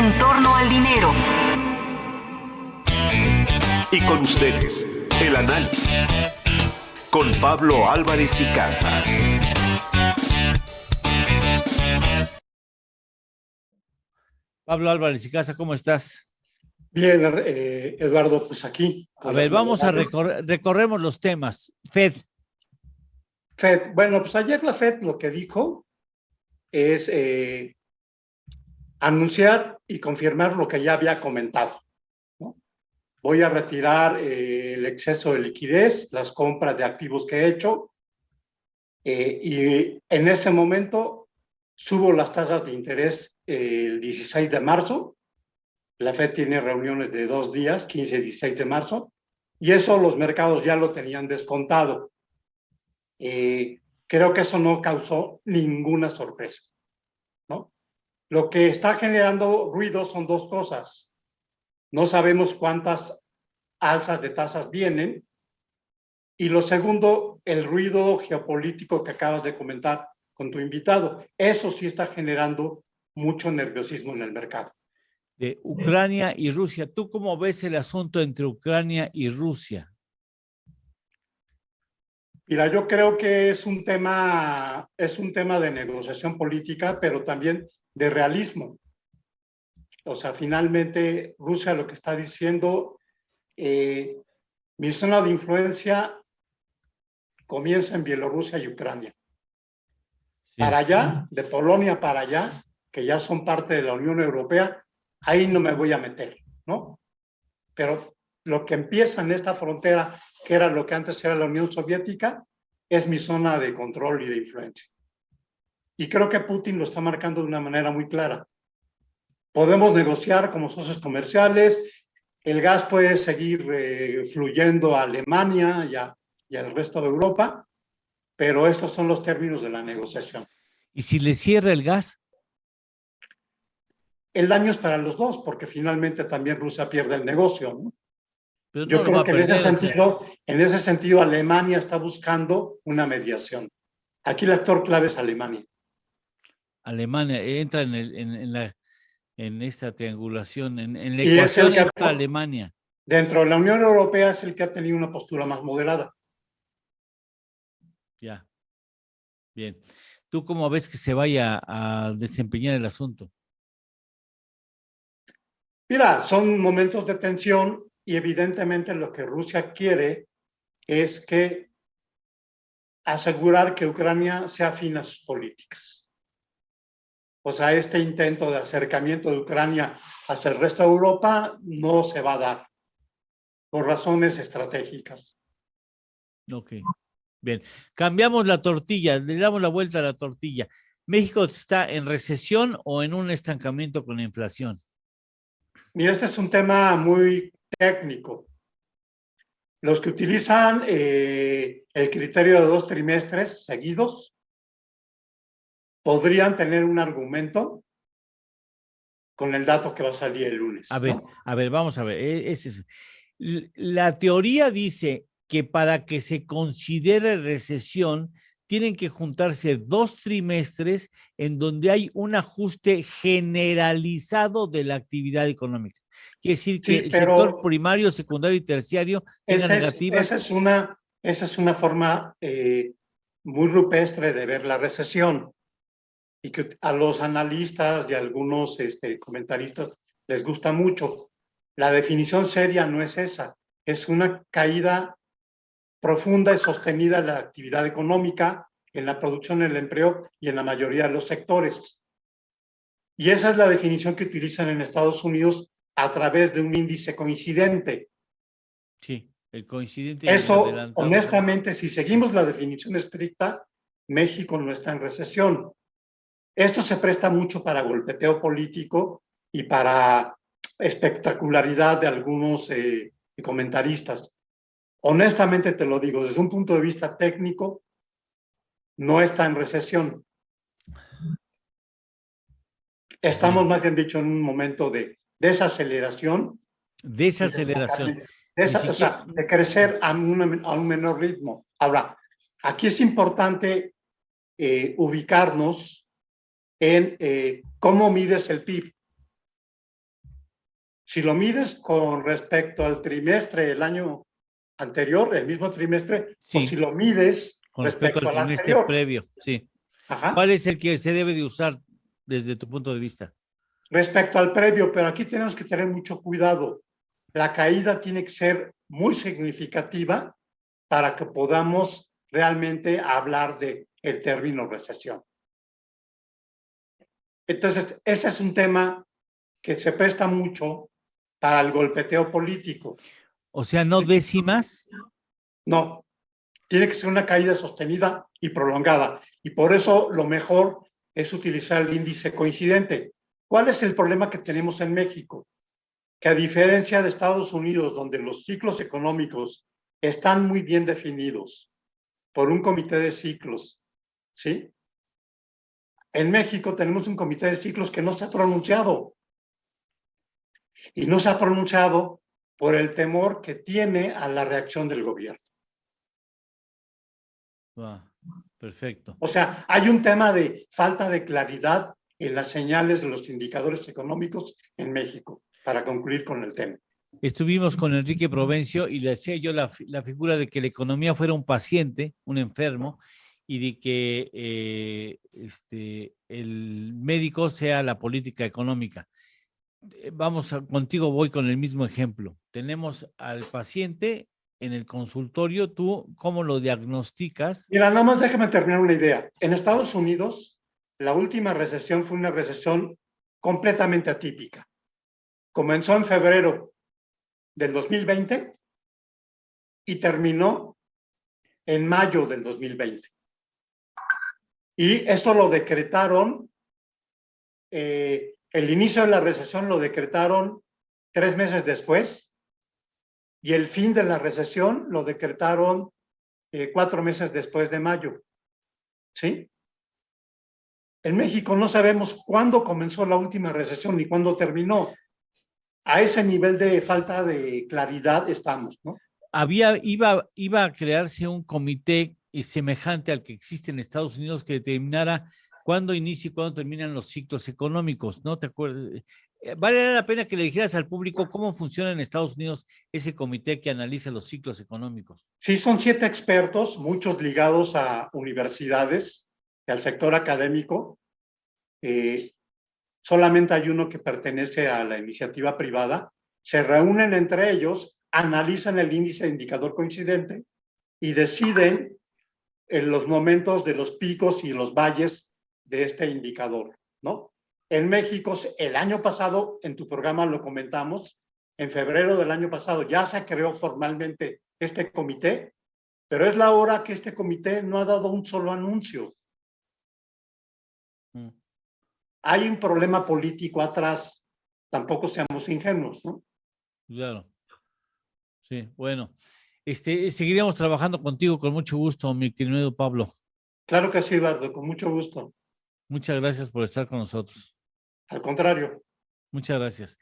en torno al dinero. Y con ustedes, el análisis con Pablo Álvarez y Casa. Pablo Álvarez y Casa, ¿cómo estás? Bien, Eduardo, pues aquí. A ver, vamos a recorremos los temas. FED. Bueno, pues ayer la FED lo que dijo es anunciar y confirmar lo que ya había comentado, ¿no? Voy a retirar el exceso de liquidez, las compras de activos que he hecho, y en ese momento subo las tasas de interés el 16 de marzo. La FED tiene reuniones de 2 días, 15 y 16 de marzo, y eso los mercados ya lo tenían descontado. Creo que eso no causó ninguna sorpresa, ¿no? Lo que está generando ruido son dos cosas. No sabemos cuántas alzas de tasas vienen, y lo segundo, el ruido geopolítico que acabas de comentar con tu invitado. Eso sí está generando mucho nerviosismo en el mercado. De Ucrania y Rusia. ¿Tú cómo ves el asunto entre Ucrania y Rusia? Mira, yo creo que es un tema de negociación política, pero también de realismo. O sea, finalmente Rusia lo que está diciendo, mi zona de influencia comienza en Bielorrusia y Ucrania. Sí. Para allá, de Polonia para allá, que ya son parte de la Unión Europea, ahí no me voy a meter, ¿no? Pero lo que empieza en esta frontera, que era lo que antes era la Unión Soviética, es mi zona de control y de influencia. Y creo que Putin lo está marcando de una manera muy clara. Podemos negociar como socios comerciales, el gas puede seguir fluyendo a Alemania y al resto de Europa, pero estos son los términos de la negociación. ¿Y si le cierra el gas? El daño es para los dos, porque finalmente también Rusia pierde el negocio, ¿no? Pero yo no creo que perder, en ese sentido Alemania está buscando una mediación. Aquí el actor clave es Alemania. Alemania entra en esta triangulación, en la ecuación entra Alemania. Dentro de la Unión Europea es el que ha tenido una postura más moderada. Ya, bien. ¿Tú cómo ves que se vaya a desempeñar el asunto? Mira, son momentos de tensión y evidentemente lo que Rusia quiere es que asegurar que Ucrania sea afín a sus políticas. O sea, este intento de acercamiento de Ucrania hacia el resto de Europa no se va a dar por razones estratégicas. Ok, bien. Cambiamos la tortilla, le damos la vuelta a la tortilla. ¿México está en recesión o en un estancamiento con la inflación? Mira, este es un tema muy técnico. Los que utilizan el criterio de 2 trimestres seguidos podrían tener un argumento con el dato que va a salir el lunes. A ver, vamos a ver. La teoría dice que para que se considere recesión tienen que juntarse 2 trimestres en donde hay un ajuste generalizado de la actividad económica. Quiere decir que el sector primario, secundario y terciario tenga negativas. Esa es una forma muy rupestre de ver la recesión y que a los analistas y a algunos comentaristas les gusta mucho. La definición seria no es esa, es una caída profunda y sostenida en la actividad económica, en la producción, en el empleo y en la mayoría de los sectores. Y esa es la definición que utilizan en Estados Unidos a través de un índice coincidente. Sí, el coincidente. Eso, honestamente, si seguimos la definición estricta, México no está en recesión. Esto se presta mucho para golpeteo político y para espectacularidad de algunos comentaristas. Honestamente te lo digo, desde un punto de vista técnico, no está en recesión. Estamos, más bien dicho, en un momento de desaceleración. Desaceleración. O sea, de crecer a un menor ritmo. Ahora, aquí es importante ubicarnos en cómo mides el PIB. Si lo mides con respecto al trimestre del año anterior, el mismo trimestre, o Sí, si lo mides con respecto al respecto al trimestre anterior. previo, sí. Ajá. ¿Cuál es el que se debe de usar desde tu punto de vista? Respecto al previo, pero aquí tenemos que tener mucho cuidado. La caída tiene que ser muy significativa para que podamos realmente hablar de el término recesión. Entonces, ese es un tema que se presta mucho para el golpeteo político. O sea, no décimas. No, tiene que ser una caída sostenida y prolongada. Y por eso lo mejor es utilizar el índice coincidente. ¿Cuál es el problema que tenemos en México? Que a diferencia de Estados Unidos, donde los ciclos económicos están muy bien definidos por un comité de ciclos, ¿sí? En México tenemos un comité de ciclos que no se ha pronunciado. Y no se ha pronunciado por el temor que tiene a la reacción del gobierno. Perfecto. O sea, hay un tema de falta de claridad en las señales de los indicadores económicos en México, para concluir con el tema. Estuvimos con Enrique Provencio y le hacía yo la figura de que la economía fuera un paciente, un enfermo, y de que el médico sea la política económica. Contigo voy con el mismo ejemplo. Tenemos al paciente en el consultorio, tú, ¿cómo lo diagnosticas? Mira, nada más déjame terminar una idea. En Estados Unidos, la última recesión fue una recesión completamente atípica. Comenzó en febrero del 2020 y terminó en mayo del 2020. Y eso lo decretaron, el inicio de la recesión lo decretaron 3 meses después y el fin de la recesión lo decretaron 4 meses después de mayo. ¿Sí? En México no sabemos cuándo comenzó la última recesión ni cuándo terminó. A ese nivel de falta de claridad estamos, ¿no? Iba a crearse un comité semejante al que existe en Estados Unidos que determinara cuándo inicia y cuándo terminan los ciclos económicos, ¿no? ¿Te acuerdas? Vale la pena que le dijeras al público cómo funciona en Estados Unidos ese comité que analiza los ciclos económicos. Sí, son 7 expertos, muchos ligados a universidades y al sector académico. Solamente hay uno que pertenece a la iniciativa privada. Se reúnen entre ellos, analizan el índice de indicador coincidente y deciden en los momentos de los picos y los valles de este indicador, ¿no? En México, el año pasado, en tu programa lo comentamos, en febrero del año pasado ya se creó formalmente este comité, pero es la hora que este comité no ha dado un solo anuncio. Hay un problema político atrás, tampoco seamos ingenuos, ¿no? Claro. Sí, bueno. Seguiremos trabajando contigo con mucho gusto, mi querido Pablo. Claro que sí, Eduardo, con mucho gusto. Muchas gracias por estar con nosotros. Al contrario. Muchas gracias.